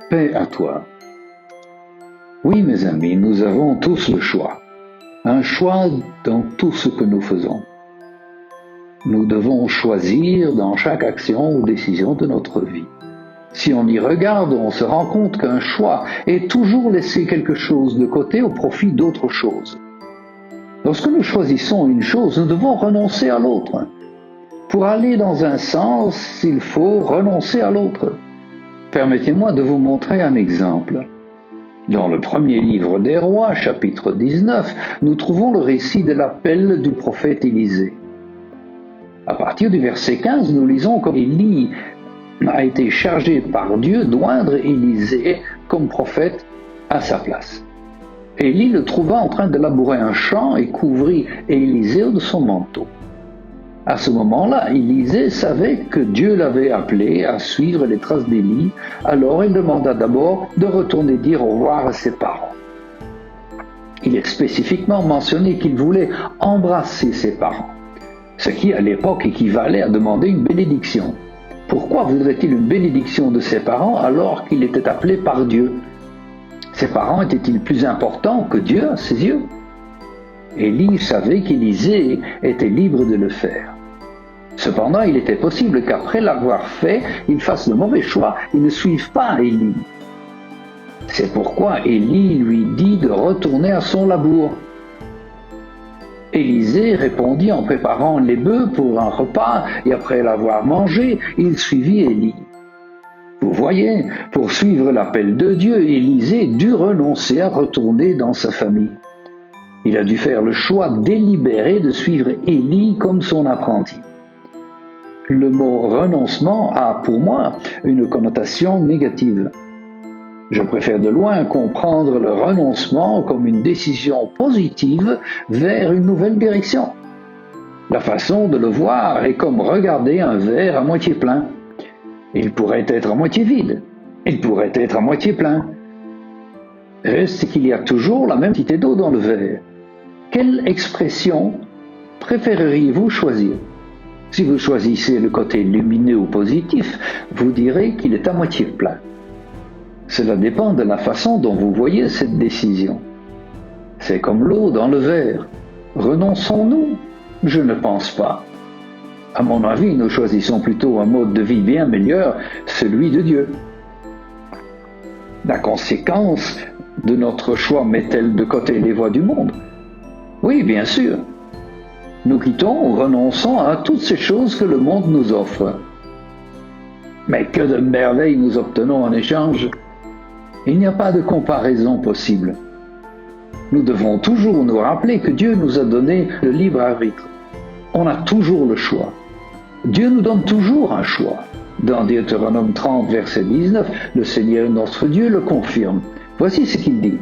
Paix à toi. Oui, mes amis, nous avons tous le choix. Un choix dans tout ce que nous faisons. Nous devons choisir dans chaque action ou décision de notre vie. Si on y regarde, on se rend compte qu'un choix est toujours laisser quelque chose de côté au profit d'autre chose. Lorsque nous choisissons une chose, nous devons renoncer à l'autre. Pour aller dans un sens, il faut renoncer à l'autre. Permettez-moi de vous montrer un exemple. Dans le premier livre des Rois, chapitre 19, nous trouvons le récit de l'appel du prophète Élisée. À partir du verset 15, nous lisons comme Élie a été chargé par Dieu d'oindre Élisée comme prophète à sa place. Élie le trouva en train de labourer un champ et couvrit Élisée de son manteau. À ce moment-là, Élisée savait que Dieu l'avait appelé à suivre les traces d'Élie, alors il demanda d'abord de retourner dire au revoir à ses parents. Il est spécifiquement mentionné qu'il voulait embrasser ses parents, ce qui à l'époque équivalait à demander une bénédiction. Pourquoi voudrait-il une bénédiction de ses parents alors qu'il était appelé par Dieu? Ses parents étaient-ils plus importants que Dieu à ses yeux? Élie savait qu'Élisée était libre de le faire. Cependant, il était possible qu'après l'avoir fait, il fasse le mauvais choix et ne suive pas Élie. C'est pourquoi Élie lui dit de retourner à son labour. Élisée répondit en préparant les bœufs pour un repas et après l'avoir mangé, il suivit Élie. Vous voyez, pour suivre l'appel de Dieu, Élisée dut renoncer à retourner dans sa famille. Il a dû faire le choix délibéré de suivre Élie comme son apprenti. Le mot renoncement a pour moi une connotation négative. Je préfère de loin comprendre le renoncement comme une décision positive vers une nouvelle direction. La façon de le voir est comme regarder un verre à moitié plein. Il pourrait être à moitié vide, il pourrait être à moitié plein. Reste qu'il y a toujours la même quantité d'eau dans le verre. Quelle expression préféreriez-vous choisir? Si vous choisissez le côté lumineux ou positif, vous direz qu'il est à moitié plein. Cela dépend de la façon dont vous voyez cette décision. C'est comme l'eau dans le verre. Renonçons-nous? Je ne pense pas. À mon avis, nous choisissons plutôt un mode de vie bien meilleur, celui de Dieu. La conséquence de notre choix met-elle de côté les voies du monde? Oui, bien sûr. Nous quittons ou renonçons à toutes ces choses que le monde nous offre. Mais que de merveilles nous obtenons en échange? Il n'y a pas de comparaison possible. Nous devons toujours nous rappeler que Dieu nous a donné le libre arbitre. On a toujours le choix. Dieu nous donne toujours un choix. Dans Deutéronome 30, verset 19, le Seigneur notre Dieu le confirme. Voici ce qu'il dit.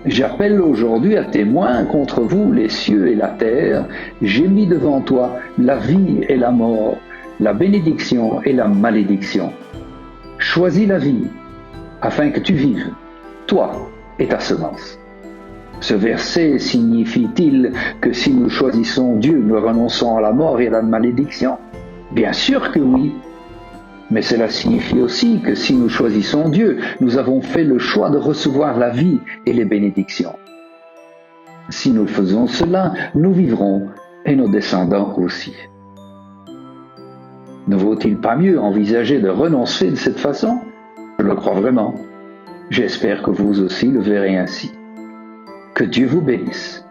J'appelle aujourd'hui à témoin contre vous les cieux et la terre. J'ai mis devant toi la vie et la mort, la bénédiction et la malédiction. Choisis la vie, afin que tu vives, toi et ta semence. Ce verset signifie-t-il que si nous choisissons Dieu, nous renonçons à la mort et à la malédiction? Bien sûr que oui. Mais cela signifie aussi que si nous choisissons Dieu, nous avons fait le choix de recevoir la vie et les bénédictions. Si nous faisons cela, nous vivrons et nos descendants aussi. Ne vaut-il pas mieux envisager de renoncer de cette façon? Je le crois vraiment. J'espère que vous aussi le verrez ainsi. Que Dieu vous bénisse.